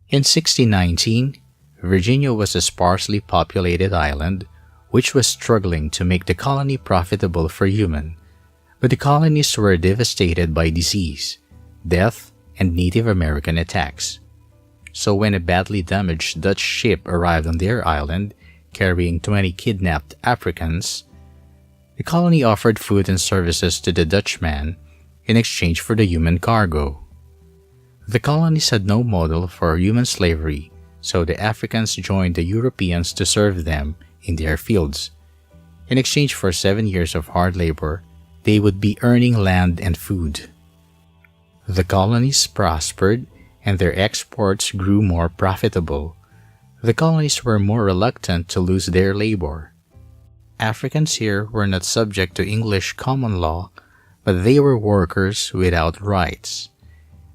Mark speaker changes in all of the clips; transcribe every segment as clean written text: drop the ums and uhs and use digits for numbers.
Speaker 1: In 1619, Virginia was a sparsely populated island which was struggling to make the colony profitable for humans, but the colonies were devastated by disease, death, and Native American attacks. So when a badly damaged Dutch ship arrived on their island, carrying 20 kidnapped Africans, the colony offered food and services to the Dutchman in exchange for the human cargo. The colonies had no model for human slavery, so the Africans joined the Europeans to serve them in their fields. In exchange for 7 years of hard labor, they would be earning land and food. The colonies prospered and their exports grew more profitable. The colonies were more reluctant to lose their labor. Africans here were not subject to English common law, but they were workers without rights.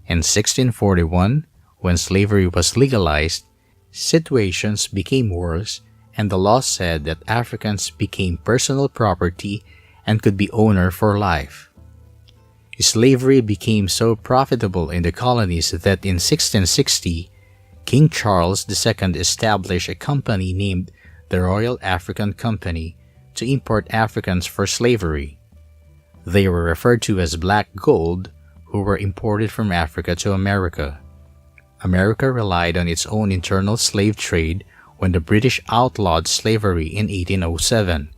Speaker 1: In 1641, when slavery was legalized, situations became worse, and the law said that Africans became personal property and could be owner for life. Slavery became so profitable in the colonies that in 1660, King Charles II established a company named the Royal African Company to import Africans for slavery. They were referred to as black gold, who were imported from Africa to America. America relied on its own internal slave trade when the British outlawed slavery in 1807.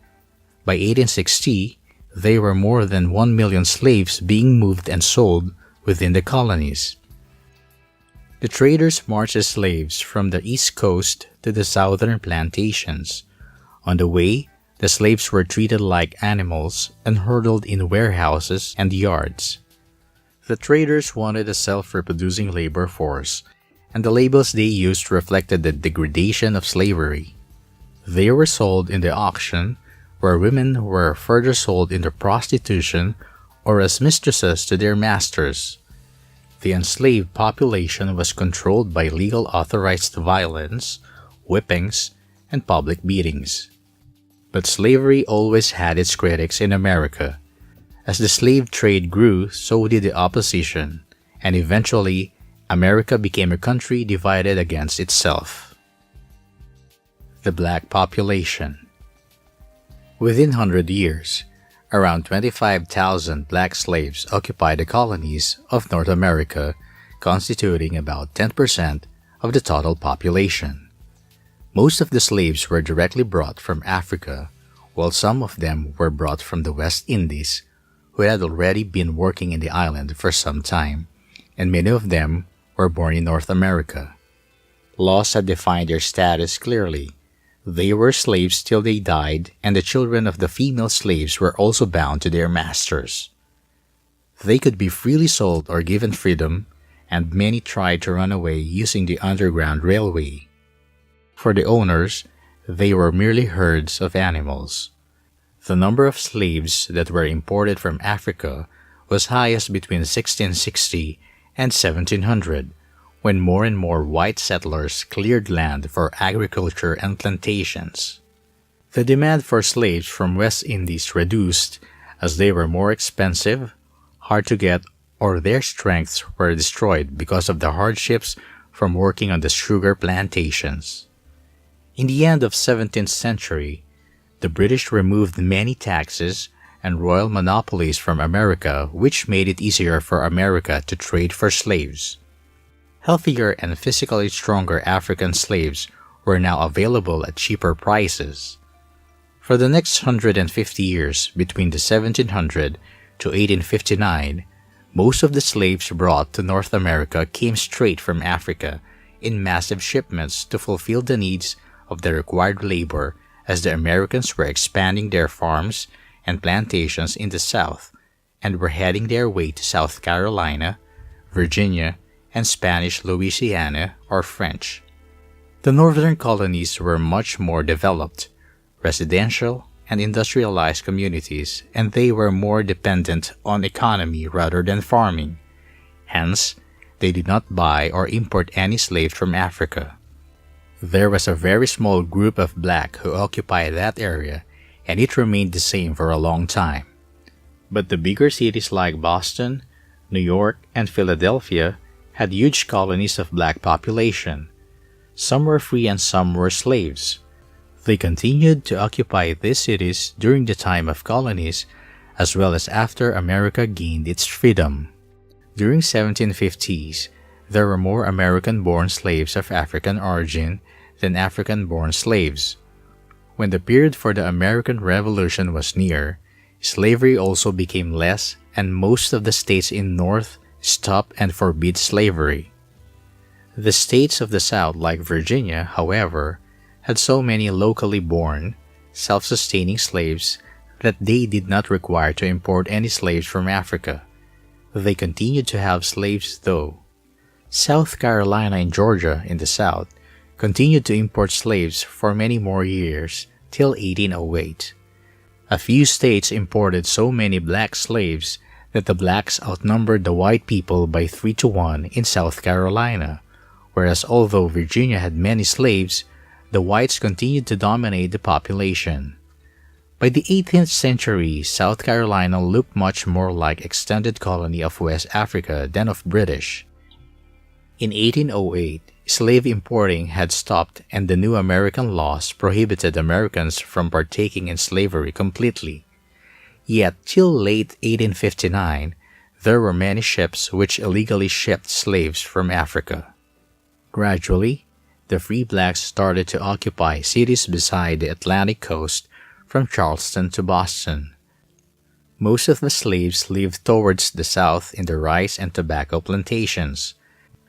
Speaker 1: By 1860, there were more than 1 million slaves being moved and sold within the colonies. The traders marched the slaves from the East Coast to the southern plantations. On the way, the slaves were treated like animals and herded in warehouses and yards. The traders wanted a self-reproducing labor force, and the labels they used reflected the degradation of slavery. They were sold in the auction, where women were further sold into prostitution or as mistresses to their masters. The enslaved population was controlled by legal authorized violence, whippings, and public beatings. But slavery always had its critics in America. As the slave trade grew, so did the opposition, and eventually, America became a country divided against itself. The black population. Within 100 years, around 25,000 black slaves occupied the colonies of North America, constituting about 10% of the total population. Most of the slaves were directly brought from Africa, while some of them were brought from the West Indies, who had already been working in the island for some time, and many of them were born in North America. Laws had defined their status clearly. They were slaves till they died, and the children of the female slaves were also bound to their masters. They could be freely sold or given freedom, and many tried to run away using the Underground Railway. For the owners, they were merely herds of animals. The number of slaves that were imported from Africa was highest between 1660 and 1700, when more and more white settlers cleared land for agriculture and plantations. The demand for slaves from West Indies reduced as they were more expensive, hard to get, or their strengths were destroyed because of the hardships from working on the sugar plantations. In the end of 17th century, the British removed many taxes and royal monopolies from America, which made it easier for America to trade for slaves. Healthier and physically stronger African slaves were now available at cheaper prices. For the next 150 years, between the 1700 to 1859, most of the slaves brought to North America came straight from Africa in massive shipments to fulfill the needs of the required labor as the Americans were expanding their farms and plantations in the South and were heading their way to South Carolina, Virginia, and Spanish Louisiana or French. The northern colonies were much more developed, residential and industrialized communities, and they were more dependent on economy rather than farming. Hence, they did not buy or import any slaves from Africa. There was a very small group of black who occupied that area, and it remained the same for a long time. But the bigger cities like Boston, New York, and Philadelphia had huge colonies of black population. Some were free and some were slaves. They continued to occupy these cities during the time of colonies as well as after America gained its freedom. During 1750s, there were more American-born slaves of African origin than African-born slaves. When the period for the American Revolution was near, slavery also became less and most of the states in North stopped and forbid slavery. The states of the South, like Virginia, however, had so many locally born, self-sustaining slaves that they did not require to import any slaves from Africa. They continued to have slaves though. South Carolina and Georgia in the South continued to import slaves for many more years till 1808. A few states imported so many black slaves that the blacks outnumbered the white people by 3-1 in South Carolina, whereas although Virginia had many slaves, the whites continued to dominate the population. By the 18th century, South Carolina looked much more like extended colony of West Africa than of British. In 1808, slave importing had stopped and the new American laws prohibited Americans from partaking in slavery completely. Yet till late 1859, there were many ships which illegally shipped slaves from Africa. Gradually, the free blacks started to occupy cities beside the Atlantic coast from Charleston to Boston. Most of the slaves lived towards the south in the rice and tobacco plantations.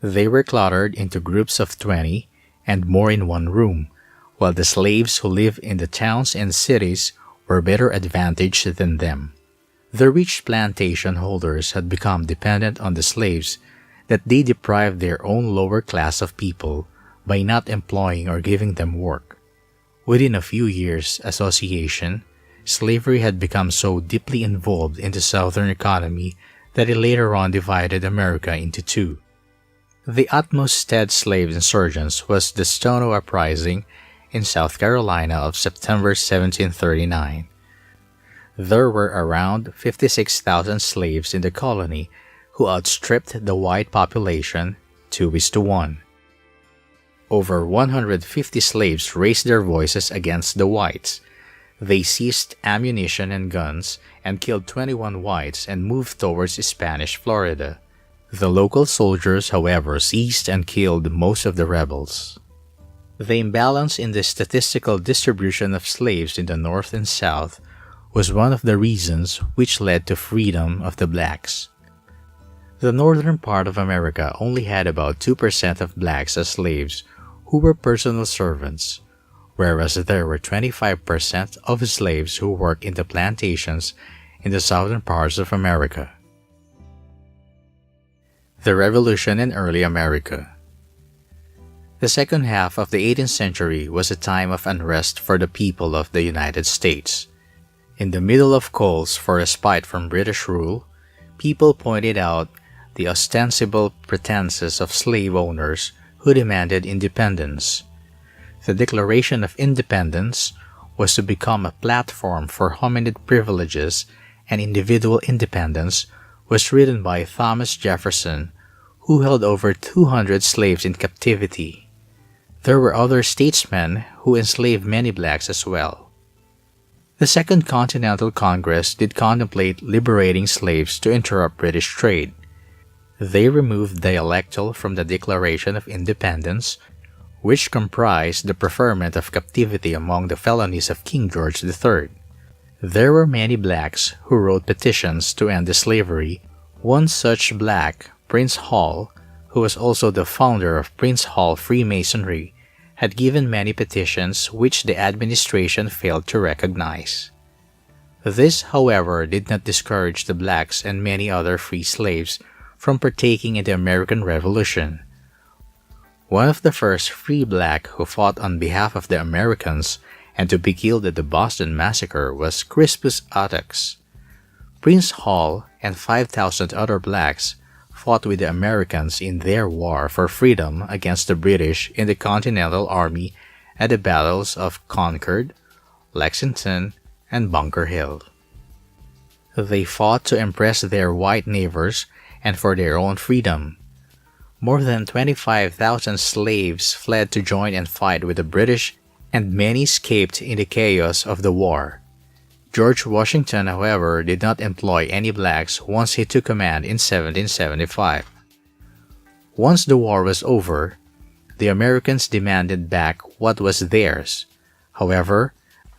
Speaker 1: They were clustered into groups of 20 and more in one room, while the slaves who lived in the towns and cities were better advantaged than them. The rich plantation holders had become dependent on the slaves that they deprived their own lower class of people by not employing or giving them work. Within a few years' association, slavery had become so deeply involved in the Southern economy that it later on divided America into two. The utmost stead slave insurgence was the Stono Uprising in South Carolina of September 1739. There were around 56,000 slaves in the colony who outstripped the white population 2:1. Over 150 slaves raised their voices against the whites. They seized ammunition and guns and killed 21 whites and moved towards Spanish Florida. The local soldiers, however, seized and killed most of the rebels. The imbalance in the statistical distribution of slaves in the North and South was one of the reasons which led to freedom of the blacks. The northern part of America only had about 2% of blacks as slaves who were personal servants, whereas there were 25% of slaves who worked in the plantations in the southern parts of America. The Revolution in early America. The second half of the 18th century was a time of unrest for the people of the United States. In the middle of calls for respite from British rule, people pointed out the ostensible pretenses of slave owners who demanded independence. The Declaration of Independence was to become a platform for hominid privileges, and individual independence was written by Thomas Jefferson, who held over 200 slaves in captivity. There were other statesmen who enslaved many blacks as well. The Second Continental Congress did contemplate liberating slaves to interrupt British trade. They removed dialectal from the Declaration of Independence, which comprised the preferment of captivity among the felonies of King George III. There were many blacks who wrote petitions to end the slavery. One such black, Prince Hall, who was also the founder of Prince Hall Freemasonry, had given many petitions which the administration failed to recognize. This, however, did not discourage the blacks and many other free slaves from partaking in the American Revolution. One of the first free black who fought on behalf of the Americans and to be killed at the Boston Massacre was Crispus Attucks. Prince Hall and 5,000 other blacks fought with the Americans in their war for freedom against the British in the Continental Army at the battles of Concord, Lexington, and Bunker Hill. They fought to impress their white neighbors and for their own freedom. More than 25,000 slaves fled to join and fight with the British, and many escaped in the chaos of the war. George Washington, however, did not employ any blacks once he took command in 1775. Once the war was over, the Americans demanded back what was theirs. However,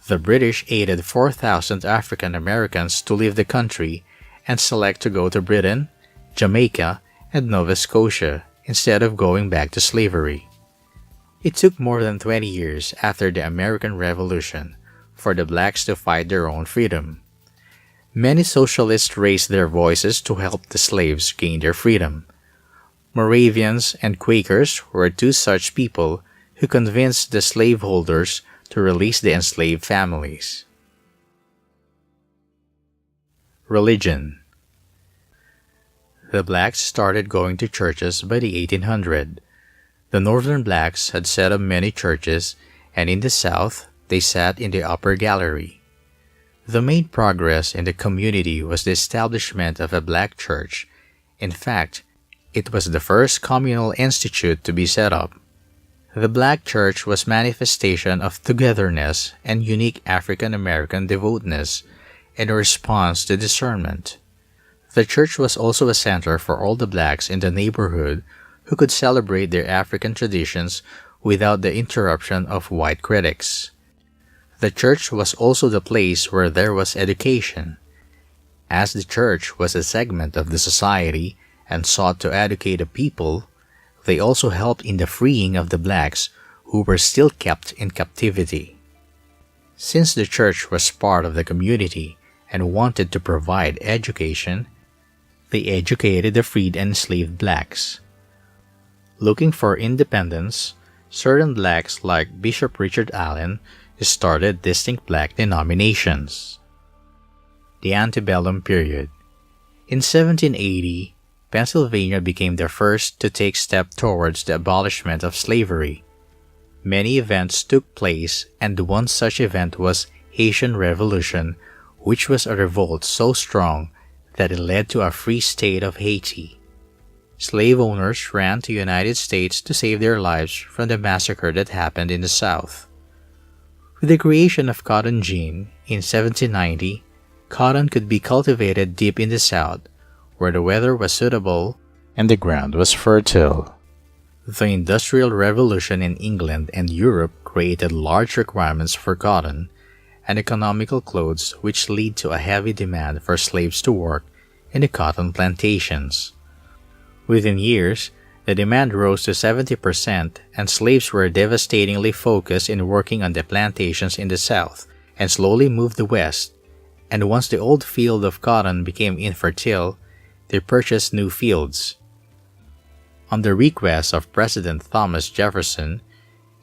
Speaker 1: the British aided 4,000 African Americans to leave the country and select to go to Britain, Jamaica, and Nova Scotia instead of going back to slavery. It took more than 20 years after the American Revolution for the blacks to fight their own freedom. Many socialists raised their voices to help the slaves gain their freedom. Moravians and Quakers were two such people who convinced the slaveholders to release the enslaved families. Religion. The blacks started going to churches by the 1800s. The northern blacks had set up many churches, and in the south, they sat in the upper gallery. The main progress in the community was the establishment of a black church. In fact, it was the first communal institute to be set up. The black church was manifestation of togetherness and unique African American devoutness in response to discernment. The church was also a center for all the blacks in the neighborhood who could celebrate their African traditions without the interruption of white critics. The church was also the place where there was education. As the church was a segment of the society and sought to educate the people, they also helped in the freeing of the blacks who were still kept in captivity. Since the church was part of the community and wanted to provide education, they educated the freed and enslaved blacks. Looking for independence, certain blacks like Bishop Richard Allen started distinct black denominations. The Antebellum Period. In 1780, Pennsylvania became the first to take step towards the abolishment of slavery. Many events took place, and one such event was Haitian Revolution, which was a revolt so strong that it led to a free state of Haiti. Slave owners ran to the United States to save their lives from the massacre that happened in the South. With the creation of cotton gin in 1790, cotton could be cultivated deep in the South, where the weather was suitable and the ground was fertile. The Industrial Revolution in England and Europe created large requirements for cotton and economical clothes, which led to a heavy demand for slaves to work in the cotton plantations. Within years, the demand rose to 70%, and slaves were devastatingly focused in working on the plantations in the South and slowly moved west, and once the old field of cotton became infertile, they purchased new fields. On the request of President Thomas Jefferson,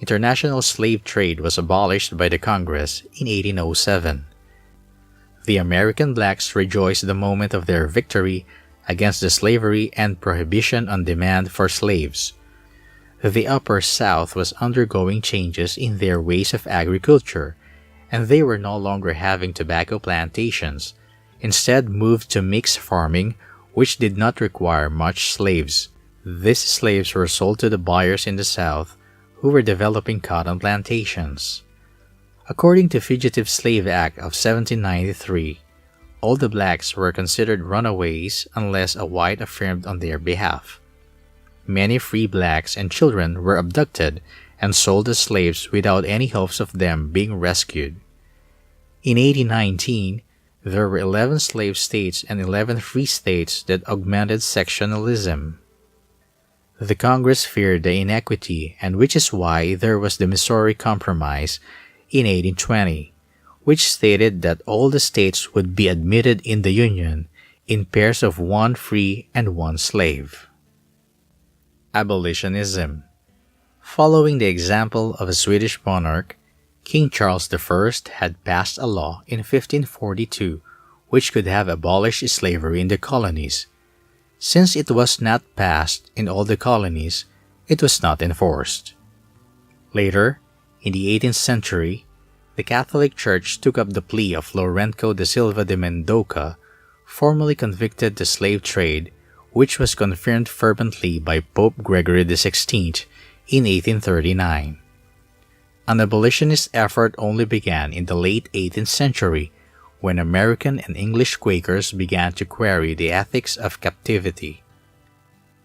Speaker 1: international slave trade was abolished by the Congress in 1807. The American blacks rejoiced the moment of their victory against the slavery and prohibition on demand for slaves. The Upper South was undergoing changes in their ways of agriculture, and they were no longer having tobacco plantations, instead moved to mixed farming, which did not require much slaves. These slaves were sold to the buyers in the South, who were developing cotton plantations. According to Fugitive Slave Act of 1793, all the blacks were considered runaways unless a white affirmed on their behalf. Many free blacks and children were abducted and sold as slaves without any hopes of them being rescued. In 1819, there were 11 slave states and 11 free states that augmented sectionalism. The Congress feared the inequity, and which is why there was the Missouri Compromise in 1820, which stated that all the states would be admitted in the Union in pairs of one free and one slave. Abolitionism. Following the example of a Swedish monarch, King Charles I had passed a law in 1542 which could have abolished slavery in the colonies. Since it was not passed in all the colonies, it was not enforced. Later, in the 18th century, the Catholic Church took up the plea of Lourenco da Silva de Mendoca, formerly convicted the slave trade, which was confirmed fervently by Pope Gregory XVI in 1839. An abolitionist effort only began in the late 18th century when American and English Quakers began to query the ethics of captivity.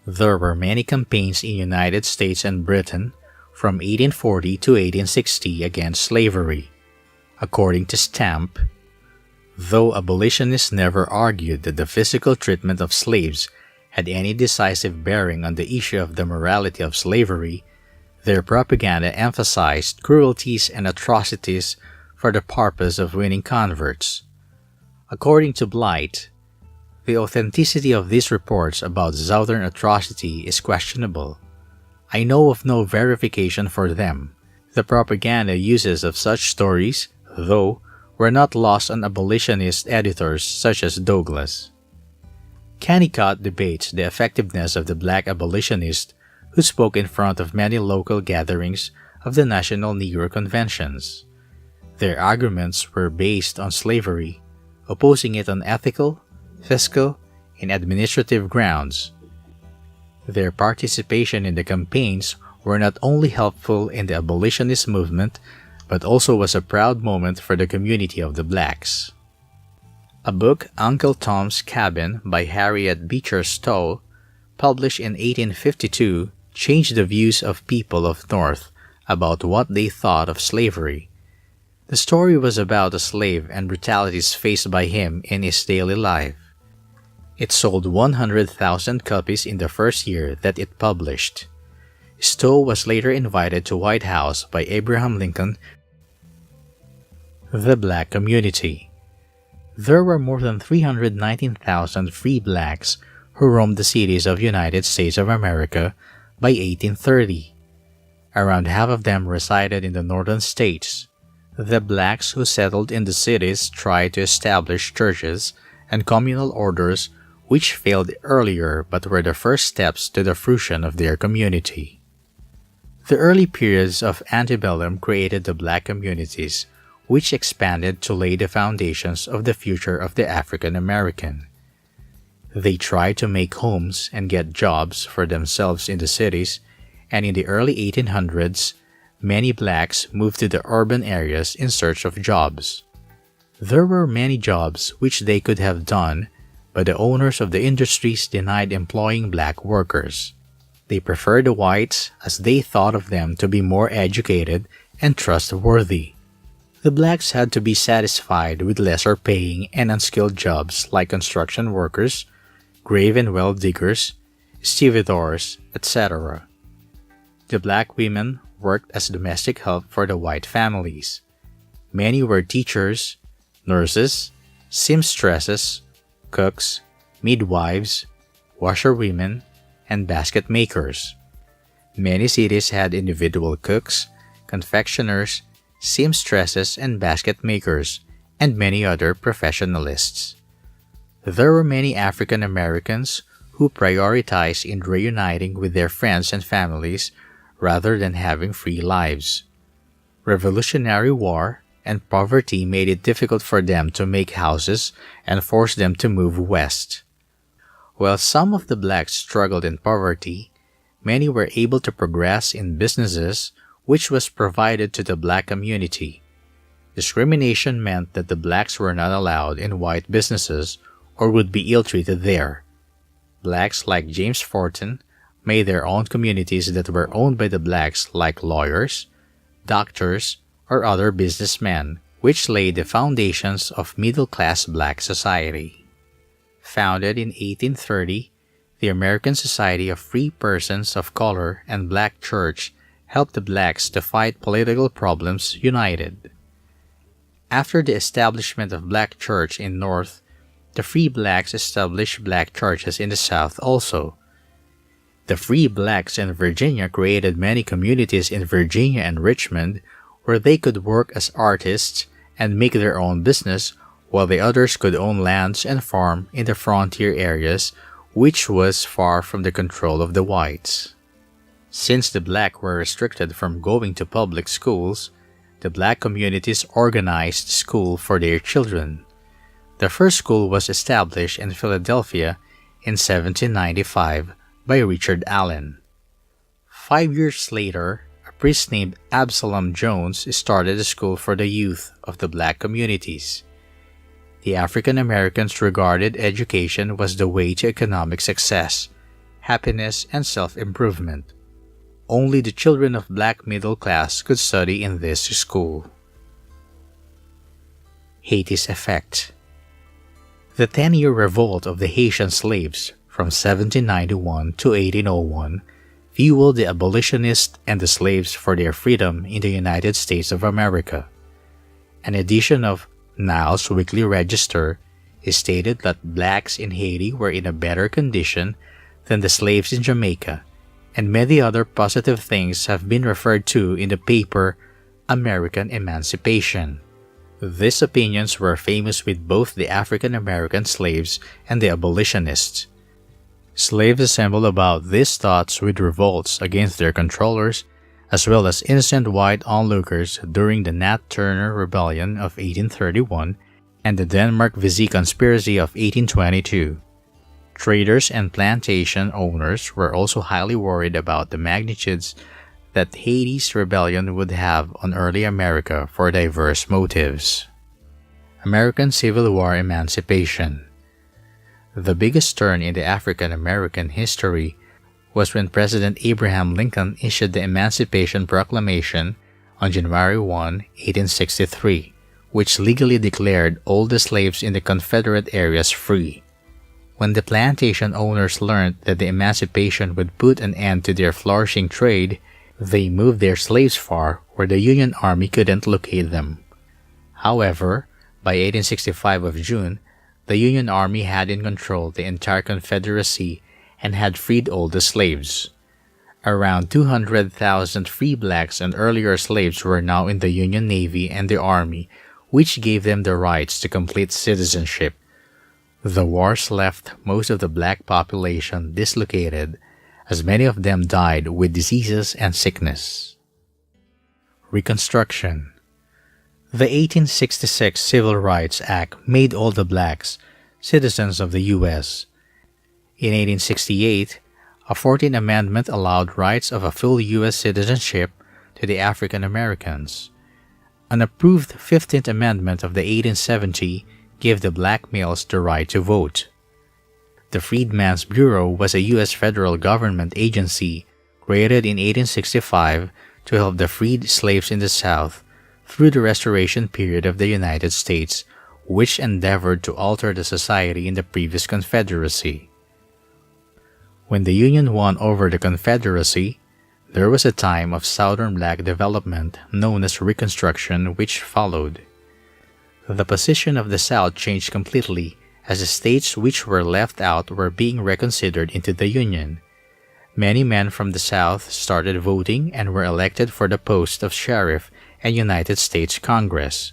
Speaker 1: There were many campaigns in the United States and Britain from 1840 to 1860 against slavery. According to Stamp, though abolitionists never argued that the physical treatment of slaves had any decisive bearing on the issue of the morality of slavery, their propaganda emphasized cruelties and atrocities for the purpose of winning converts. According to Blight, the authenticity of these reports about Southern atrocity is questionable. I know of no verification for them. The propaganda uses of such stories, though, were not lost on abolitionist editors such as Douglas. Kennicott debates the effectiveness of the black abolitionist who spoke in front of many local gatherings of the National Negro Conventions. Their arguments were based on slavery, opposing it on ethical, fiscal, and administrative grounds. Their participation in the campaigns were not only helpful in the abolitionist movement, but also was a proud moment for the community of the blacks. A book, Uncle Tom's Cabin by Harriet Beecher Stowe, published in 1852, changed the views of people of North about what they thought of slavery. The story was about a slave and brutalities faced by him in his daily life. It sold 100,000 copies in the first year that it published. Stowe was later invited to White House by Abraham Lincoln. The Black Community. There were more than 319,000 free blacks who roamed the cities of United States of America by 1830. Around half of them resided in the northern states. The blacks who settled in the cities tried to establish churches and communal orders which failed earlier but were the first steps to the fruition of their community. The early periods of antebellum created the black communities, which expanded to lay the foundations of the future of the African American. They tried to make homes and get jobs for themselves in the cities, and in the early 1800s, many blacks moved to the urban areas in search of jobs. There were many jobs which they could have done, but the owners of the industries denied employing black workers. They preferred the whites as they thought of them to be more educated and trustworthy. The blacks had to be satisfied with lesser paying and unskilled jobs like construction workers, grave and well diggers, stevedores, etc. The black women worked as domestic help for the white families. Many were teachers, nurses, seamstresses, cooks, midwives, washerwomen, and basket makers. Many cities had individual cooks, confectioners, seamstresses, and basket makers, and many other professionalists. There were many African Americans who prioritized in reuniting with their friends and families rather than having free lives. Revolutionary War and poverty made it difficult for them to make houses and forced them to move west. While some of the blacks struggled in poverty, many were able to progress in businesses which was provided to the black community. Discrimination meant that the blacks were not allowed in white businesses or would be ill-treated there. Blacks like James Forten made their own communities that were owned by the blacks like lawyers, doctors, or other businessmen, which laid the foundations of middle-class black society. Founded in 1830, the American Society of Free Persons of Color and Black Church helped the blacks to fight political problems united. After the establishment of black church in North, the free blacks established black churches in the South also. The free blacks in Virginia created many communities in Virginia and Richmond where they could work as artists and make their own business, while the others could own lands and farm in the frontier areas, which was far from the control of the whites. Since the black were restricted from going to public schools, the black communities organized school for their children. The first school was established in Philadelphia in 1795 by Richard Allen. 5 years later, a priest named Absalom Jones started a school for the youth of the black communities. The African Americans regarded education was the way to economic success, happiness, and self-improvement. Only the children of black middle class could study in this school. Haitis Effect. The 10-year revolt of the Haitian slaves from 1791 to 1801 fueled the abolitionists and the slaves for their freedom in the United States of America. An edition of Niles' Weekly Register stated that blacks in Haiti were in a better condition than the slaves in Jamaica, and many other positive things have been referred to in the paper American Emancipation. These opinions were famous with both the African American slaves and the abolitionists. Slaves assembled about these thoughts with revolts against their controllers, as well as innocent white onlookers during the Nat Turner Rebellion of 1831 and the Denmark-Vesey Conspiracy of 1822. Traders and plantation owners were also highly worried about the magnitudes that Haiti's rebellion would have on early America for diverse motives. American Civil War Emancipation. The biggest turn in the African American history was when President Abraham Lincoln issued the Emancipation Proclamation on January 1, 1863, which legally declared all the slaves in the Confederate areas free. When the plantation owners learned that the emancipation would put an end to their flourishing trade, they moved their slaves far where the Union Army couldn't locate them. However, by 1865 of June, the Union Army had in control the entire Confederacy and had freed all the slaves. Around 200,000 free blacks and earlier slaves were now in the Union Navy and the Army, which gave them the rights to complete citizenship. The wars left most of the black population dislocated, as many of them died with diseases and sickness. Reconstruction. The 1866 Civil Rights Act made all the blacks citizens of the U.S. In 1868, a 14th Amendment allowed rights of a full U.S. citizenship to the African Americans. An approved 15th Amendment of the 1870 gave the black males the right to vote. The Freedmen's Bureau was a U.S. federal government agency created in 1865 to help the freed slaves in the South through the Restoration period of the United States, which endeavored to alter the society in the previous Confederacy. When the Union won over the Confederacy, there was a time of Southern black development known as Reconstruction which followed. The position of the South changed completely as the states which were left out were being reconsidered into the Union. Many men from the South started voting and were elected for the post of sheriff and United States Congress.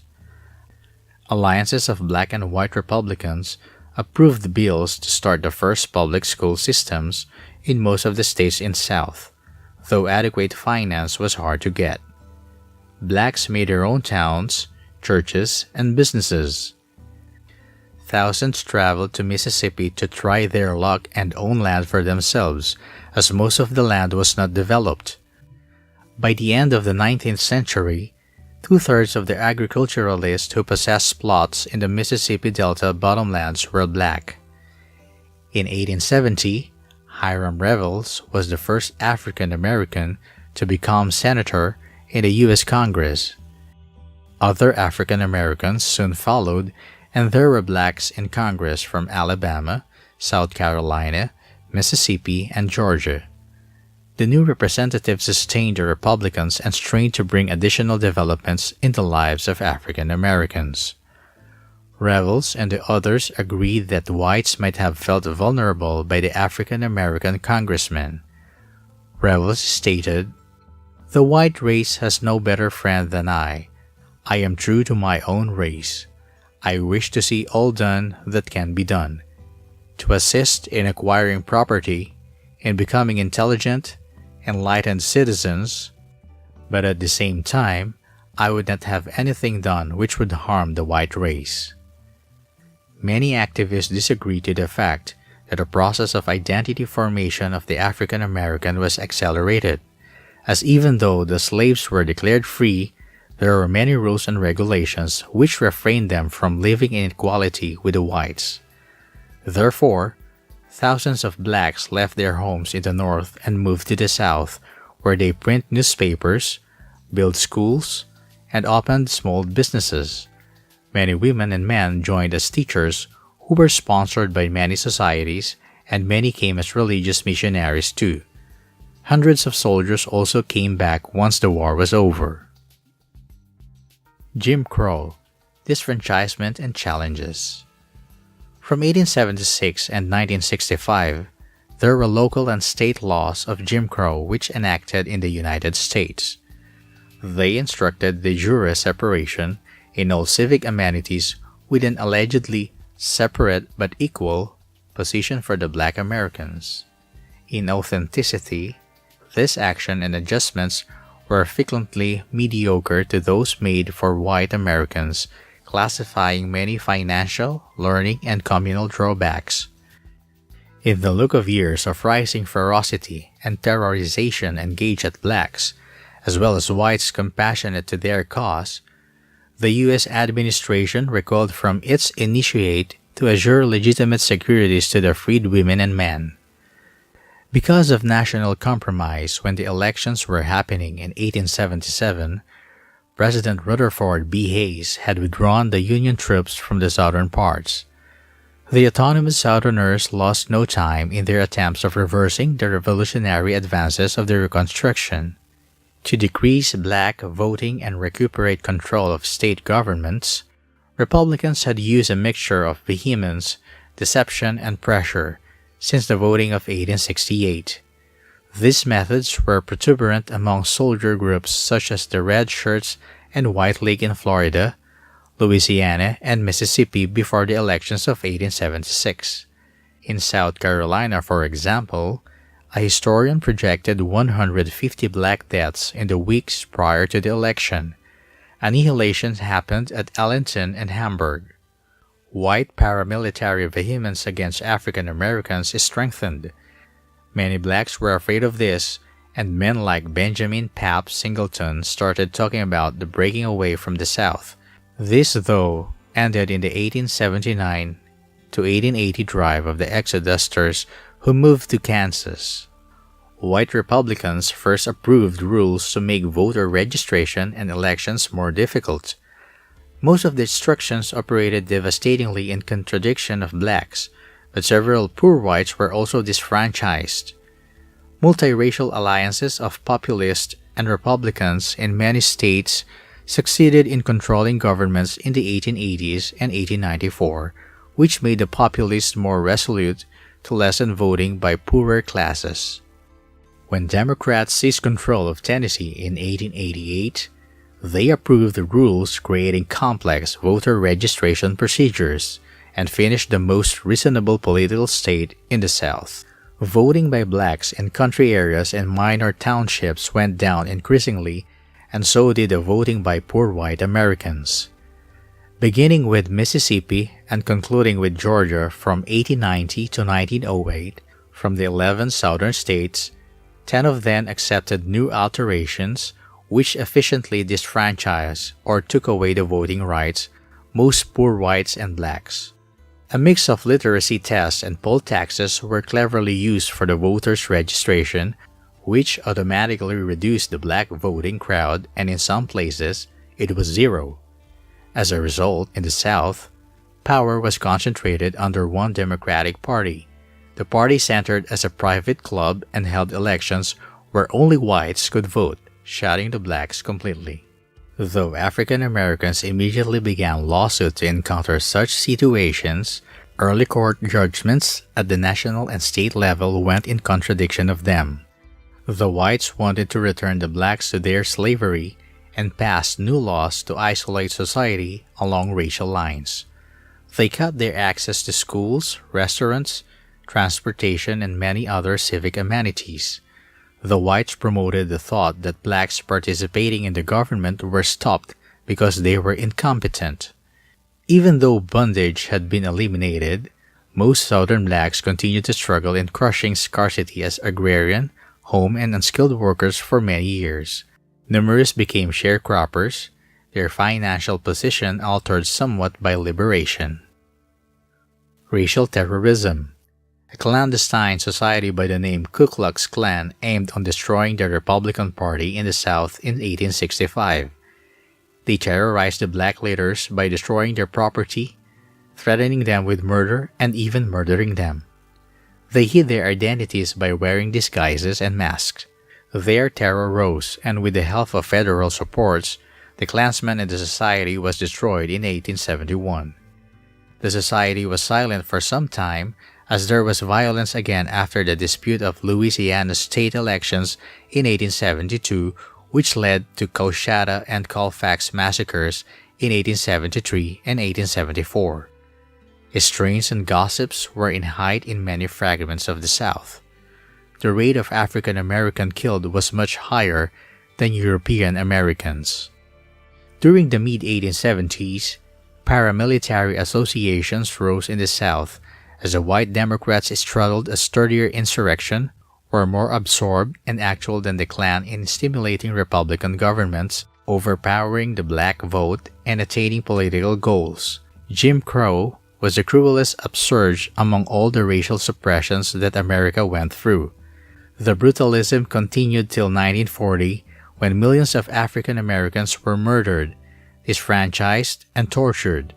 Speaker 1: Alliances of black and white Republicans approved bills to start the first public school systems in most of the states in South, though adequate finance was hard to get. Blacks made their own towns, churches, and businesses. Thousands traveled to Mississippi to try their luck and own land for themselves, as most of the land was not developed. By the end of the 19th century, 2/3 of the agriculturalists who possessed plots in the Mississippi Delta bottomlands were black. In 1870, Hiram Revels was the first African American to become senator in the U.S. Congress. Other African Americans soon followed, and there were blacks in Congress from Alabama, South Carolina, Mississippi, and Georgia. The new representatives sustained the Republicans and strained to bring additional developments in the lives of African Americans. Revels and the others agreed that whites might have felt vulnerable by the African American congressmen. Revels stated, "The white race has no better friend than I. I am true to my own race. I wish to see all done that can be done, to assist in acquiring property, in becoming intelligent, enlightened citizens, but at the same time, I would not have anything done which would harm the white race." Many activists disagree to the fact that the process of identity formation of the African American was accelerated, as even though the slaves were declared free, there were many rules and regulations which refrained them from living in equality with the whites. Therefore, thousands of blacks left their homes in the North and moved to the South, where they print newspapers, built schools, and opened small businesses. Many women and men joined as teachers, who were sponsored by many societies, and many came as religious missionaries too. Hundreds of soldiers also came back once the war was over. Jim Crow, Disfranchisement and Challenges. From 1876 and 1965, there were local and state laws of Jim Crow which enacted in the United States. They instructed de jure separation in all civic amenities with an allegedly separate but equal position for the black Americans. In authenticity, this action and adjustments were frequently mediocre to those made for white Americans, classifying many financial, learning, and communal drawbacks. In the look of years of rising ferocity and terrorization engaged at blacks, as well as whites compassionate to their cause, the U.S. administration recoiled from its initiate to assure legitimate securities to the freed women and men. Because of national compromise when the elections were happening in 1877, President Rutherford B. Hayes had withdrawn the Union troops from the southern parts. The autonomous Southerners lost no time in their attempts of reversing the revolutionary advances of the Reconstruction. To decrease black voting and recuperate control of state governments, Republicans had used a mixture of vehemence, deception, and pressure since the voting of 1868. These methods were protuberant among soldier groups such as the Red Shirts and White League in Florida, Louisiana, and Mississippi before the elections of 1876. In South Carolina, for example, a historian projected 150 black deaths in the weeks prior to the election. Annihilation happened at Ellington and Hamburg. White paramilitary vehemence against African Americans is strengthened. Many blacks were afraid of this, and men like Benjamin Pap Singleton started talking about the breaking away from the South. This, though, ended in the 1879 to 1880 drive of the Exodusters who moved to Kansas. White Republicans first approved rules to make voter registration and elections more difficult. Most of the instructions operated devastatingly in contradiction of blacks, but several poor whites were also disfranchised. Multiracial alliances of populists and Republicans in many states succeeded in controlling governments in the 1880s and 1894, which made the populists more resolute to lessen voting by poorer classes. When Democrats seized control of Tennessee in 1888, they approved the rules creating complex voter registration procedures and finished the most reasonable political state in the South. Voting by blacks in country areas and minor townships went down increasingly, and so did the voting by poor white Americans. Beginning with Mississippi and concluding with Georgia from 1890 to 1908, from the 11 southern states, 10 of them accepted new alterations which efficiently disfranchised or took away the voting rights most poor whites and blacks. A mix of literacy tests and poll taxes were cleverly used for the voters' registration, which automatically reduced the black voting crowd, and in some places, it was zero. As a result, in the South, power was concentrated under one Democratic Party. The party centered as a private club and held elections where only whites could vote, shutting the blacks completely. Though African Americans immediately began lawsuits to encounter such situations, early court judgments at the national and state level went in contradiction of them. The whites wanted to return the blacks to their slavery and passed new laws to isolate society along racial lines. They cut their access to schools, restaurants, transportation, and many other civic amenities. The whites promoted the thought that blacks participating in the government were stopped because they were incompetent. Even though bondage had been eliminated, Most Southern blacks continued to struggle in crushing scarcity as agrarian, home, and unskilled workers for many years. Numerous became sharecroppers, their financial position altered somewhat by liberation. Racial terrorism. A clandestine society by the name Ku Klux Klan aimed on destroying the Republican Party in the South in 1865. They terrorized the black leaders by destroying their property, threatening them with murder, and even murdering them. They hid their identities by wearing disguises and masks. Their terror rose, and with the help of federal supports, the Klansmen and the society was destroyed in 1871. The society was silent for some time, as there was violence again after the dispute of Louisiana's state elections in 1872, which led to Coushatta and Colfax massacres in 1873 and 1874. Strains and gossips were in height in many fragments of the South. The rate of African American killed was much higher than European Americans. During the mid-1870s, paramilitary associations rose in the South as the white Democrats struggled a sturdier insurrection, were more absorbed and actual than the Klan in stimulating Republican governments, overpowering the black vote, and attaining political goals. Jim Crow was the cruelest upsurge among all the racial suppressions that America went through. The brutalism continued till 1940, when millions of African Americans were murdered, disfranchised, and tortured.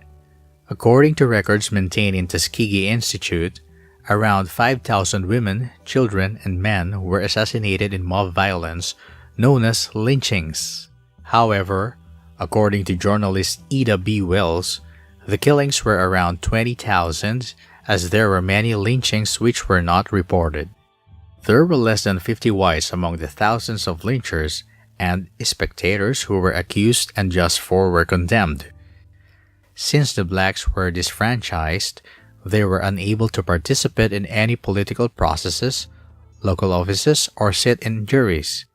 Speaker 1: According to records maintained in Tuskegee Institute, around 5,000 women, children, and men were assassinated in mob violence known as lynchings. However, according to journalist Ida B. Wells, the killings were around 20,000, as there were many lynchings which were not reported. There were less than 50 whites among the thousands of lynchers, and spectators who were accused and just 4 were condemned. Since the blacks were disfranchised, they were unable to participate in any political processes, local offices, or sit in juries.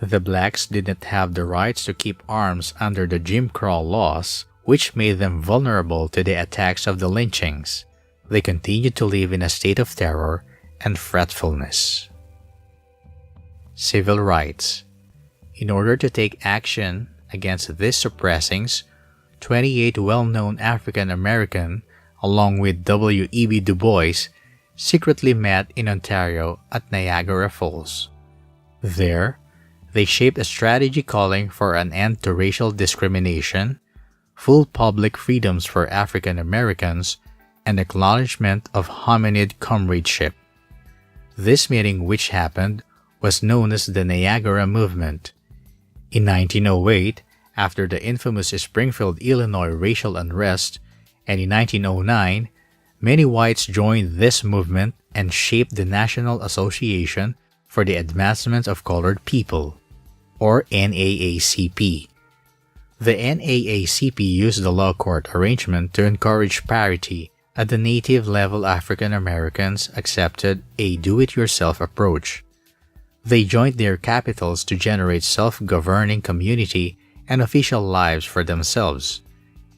Speaker 1: The blacks did not have the rights to keep arms under the Jim Crow laws, which made them vulnerable to the attacks of the lynchings. They continued to live in a state of terror and fretfulness. Civil rights. In order to take action against these suppressings, 28 well-known African American, along with W. E. B. Du Bois, secretly met in Ontario at Niagara Falls. There, they shaped a strategy calling for an end to racial discrimination, full public freedoms for African Americans, and acknowledgement of hominid comradeship. This meeting, which happened, was known as the Niagara Movement. In 1908, after the infamous Springfield, Illinois racial unrest, and in 1909, many whites joined this movement and shaped the National Association for the Advancement of Colored People, or NAACP. The NAACP used the law court arrangement to encourage parity. At the native level, African Americans accepted a do-it-yourself approach. They joined their capitals to generate self-governing community and official lives for themselves.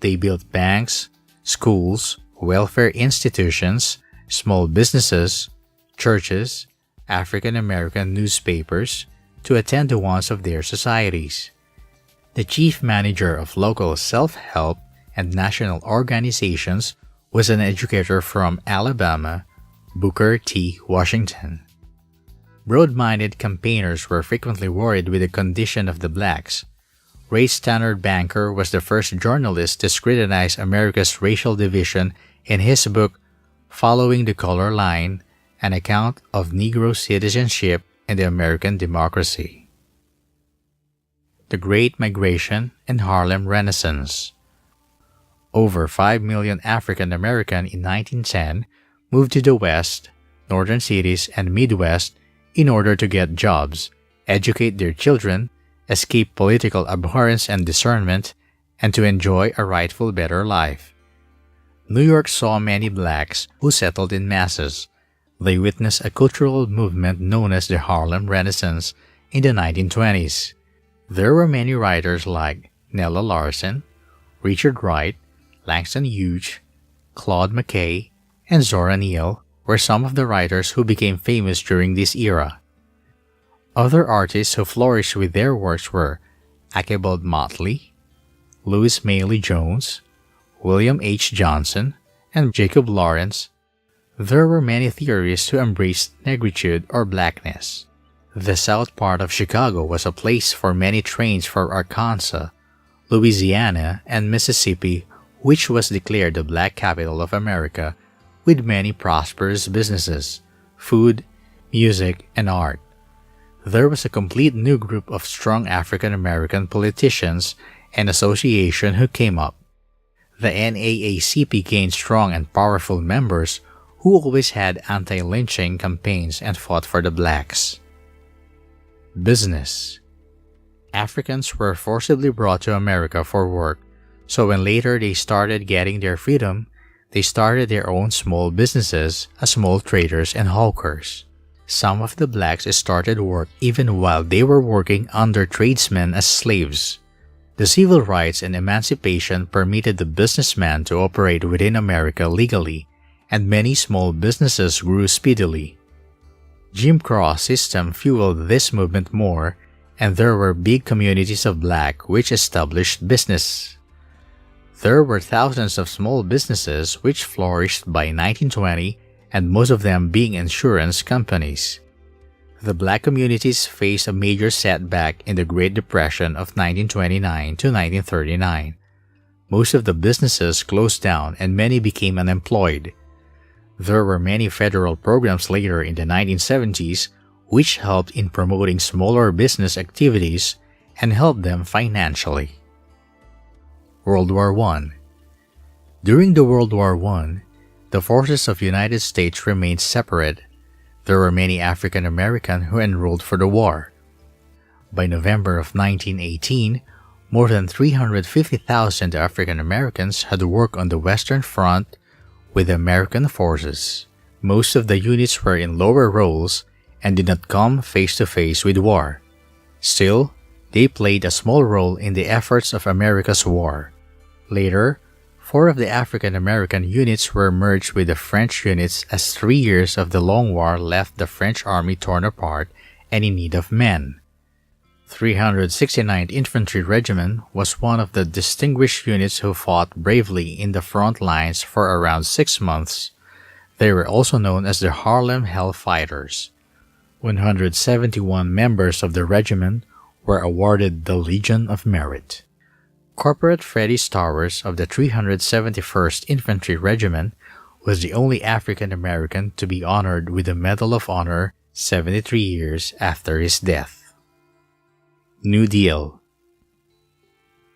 Speaker 1: They built banks, schools, welfare institutions, small businesses, churches, African American newspapers to attend to wants of their societies. The chief manager of local self-help and national organizations was an educator from Alabama, Booker T. Washington. Broad-minded campaigners were frequently worried with the condition of the blacks. Ray Stannard Banker was the first journalist to scrutinize America's racial division in his book Following the Color Line, an account of Negro citizenship in the American democracy. The Great Migration and Harlem Renaissance. Over 5 million African American in 1910 moved to the West, northern cities, and Midwest in order to get jobs, educate their children, escape political abhorrence and discernment, and to enjoy a rightful better life. New York saw many blacks who settled in masses. They witnessed a cultural movement known as the Harlem Renaissance in the 1920s. There were many writers like Nella Larsen, Richard Wright, Langston Hughes, Claude McKay, and Zora Neale were some of the writers who became famous during this era. Other artists who flourished with their works were Archibald Motley, Louis Mailey Jones, William H. Johnson, and Jacob Lawrence. There were many theorists who embraced negritude or blackness. The south part of Chicago was a place for many trains for Arkansas, Louisiana, and Mississippi, which was declared the black capital of America, with many prosperous businesses, food, music, and art. There was a complete new group of strong African American politicians and association who came up. The NAACP gained strong and powerful members who always had anti-lynching campaigns and fought for the blacks. Business. Africans were forcibly brought to America for work, so when later they started getting their freedom, they started their own small businesses as small traders and hawkers. Some of the blacks started work even while they were working under tradesmen as slaves. The civil rights and emancipation permitted the businessman to operate within America legally, and many small businesses grew speedily. Jim Crow system fueled this movement more, and there were big communities of black which established business. There were thousands of small businesses which flourished by 1920, and most of them being insurance companies. The black communities faced a major setback in the Great Depression of 1929 to 1939. Most of the businesses closed down and many became unemployed. There were many federal programs later in the 1970s which helped in promoting smaller business activities and helped them financially. World War I. During the World War I, the forces of the United States remained separate. There were many African Americans who enrolled for the war. By November of 1918, more than 350,000 African Americans had worked on the Western Front with the American forces. Most of the units were in lower roles and did not come face to face with war. Still, they played a small role in the efforts of America's war. Later, 4 of the African American units were merged with the French units as 3 years of the Long War left the French army torn apart and in need of men. 369th Infantry Regiment was one of the distinguished units who fought bravely in the front lines for around 6 months. They were also known as the Harlem Hellfighters. 171 members of the regiment were awarded the Legion of Merit. Corporal Freddie Stowers of the 371st Infantry Regiment was the only African American to be honored with the Medal of Honor 73 years after his death. New Deal.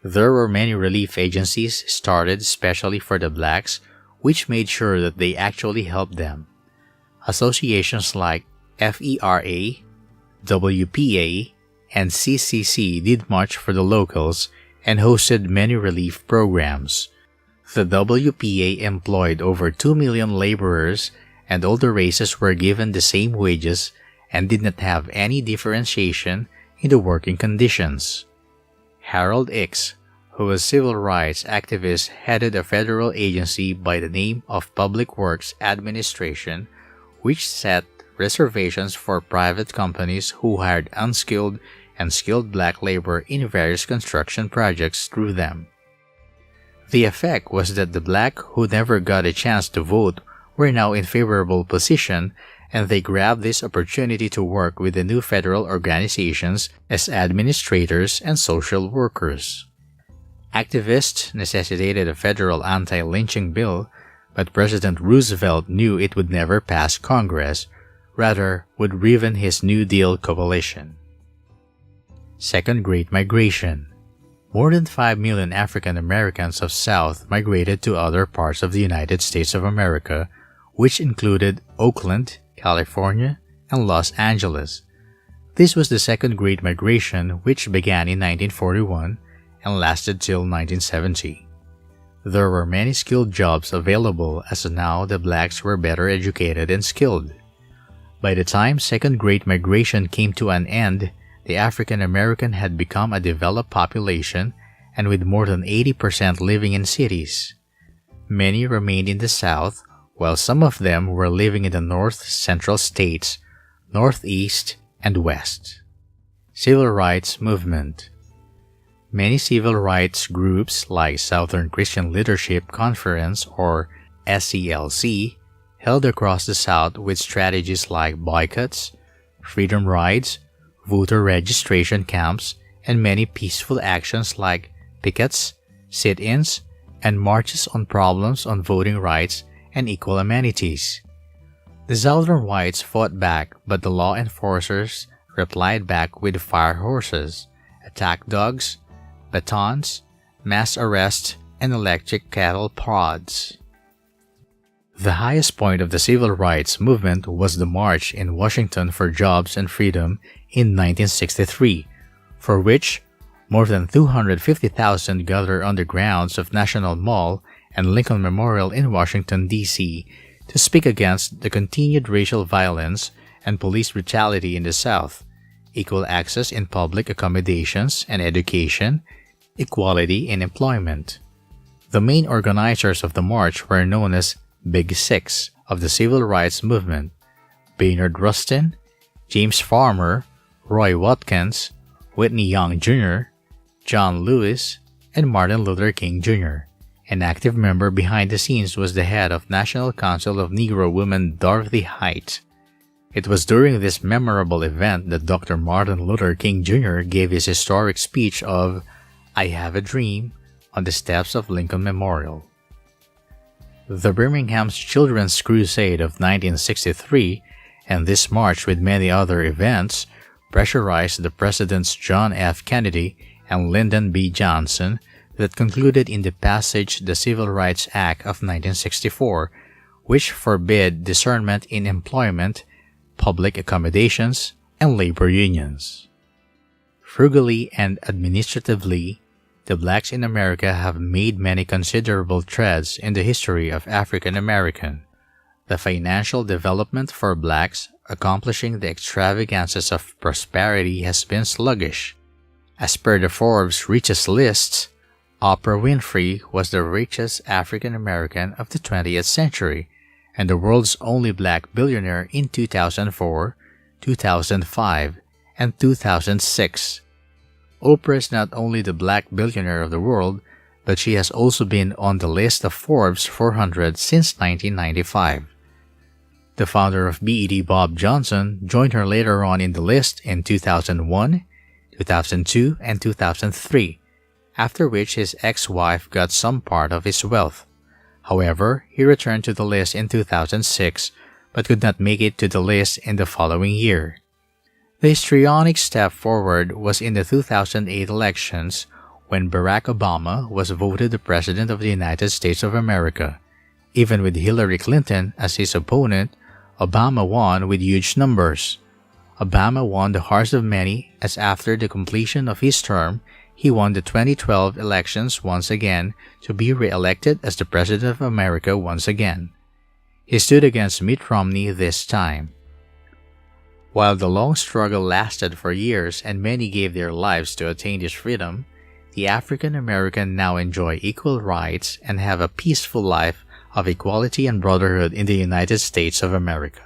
Speaker 1: There were many relief agencies started especially for the blacks, which made sure that they actually helped them. Associations like FERA, WPA, and CCC did much for the locals and hosted many relief programs. The WPA employed over 2 million laborers, and all the races were given the same wages and did not have any differentiation in the working conditions. Harold Ickes, who was a civil rights activist, headed a federal agency by the name of Public Works Administration, which set reservations for private companies who hired unskilled and skilled black labor in various construction projects through them. The effect was that the black who never got a chance to vote were now in favorable position, and they grabbed this opportunity to work with the new federal organizations as administrators and social workers. Activists necessitated a federal anti-lynching bill, but President Roosevelt knew it would never pass Congress, rather would ruin his New Deal coalition. Second Great Migration. More than 5 million African Americans of South migrated to other parts of the United States of America, which included Oakland, California, and Los Angeles. This was the Second Great Migration, which began in 1941 and lasted till 1970. There were many skilled jobs available as now the blacks were better educated and skilled. By the time Second Great Migration came to an end, the African American had become a developed population and with more than 80% living in cities. Many remained in the South, while some of them were living in the north central states, northeast, and west. Civil Rights Movement. Many civil rights groups like Southern Christian Leadership Conference or SCLC held across the South with strategies like boycotts, freedom rides, voter registration camps, and many peaceful actions like pickets, sit-ins, and marches on problems on voting rights and equal amenities. The Southern whites fought back, but the law enforcers replied back with fire horses, attack dogs, batons, mass arrests, and electric cattle prods. The highest point of the civil rights movement was the March in Washington for Jobs and Freedom in 1963, for which more than 250,000 gathered on the grounds of National Mall and Lincoln Memorial in Washington, D.C. to speak against the continued racial violence and police brutality in the South, equal access in public accommodations and education, equality in employment. The main organizers of the march were known as Big Six of the civil rights movement: Baynard Rustin, James Farmer, Roy Watkins, Whitney Young Jr., John Lewis, and Martin Luther King Jr. An active member behind the scenes was the head of National Council of Negro Women Dorothy Height. It was during this memorable event that Dr. Martin Luther King Jr. gave his historic speech of "I Have a Dream" on the steps of Lincoln Memorial. The Birmingham's Children's Crusade of 1963 and this march with many other events pressurized the Presidents John F. Kennedy and Lyndon B. Johnson that concluded in the passage the Civil Rights Act of 1964, which forbid discernment in employment, public accommodations, and labor unions. Frugally and administratively, the blacks in America have made many considerable strides in the history of African American. The financial development for blacks accomplishing the extravagances of prosperity has been sluggish. As per the Forbes richest lists, Oprah Winfrey was the richest African American of the 20th century and the world's only black billionaire in 2004, 2005, and 2006. Oprah is not only the black billionaire of the world, but she has also been on the list of Forbes 400 since 1995. The founder of BET, Bob Johnson, joined her later on in the list in 2001, 2002, and 2003, after which his ex-wife got some part of his wealth. However, he returned to the list in 2006, but could not make it to the list in the following year. The histrionic step forward was in the 2008 elections when Barack Obama was voted the President of the United States of America. Even with Hillary Clinton as his opponent, Obama won with huge numbers. Obama won the hearts of many as after the completion of his term, he won the 2012 elections once again to be re-elected as the President of America once again. He stood against Mitt Romney this time. While the long struggle lasted for years and many gave their lives to attain this freedom, the African American now enjoy equal rights and have a peaceful life of equality and brotherhood in the United States of America.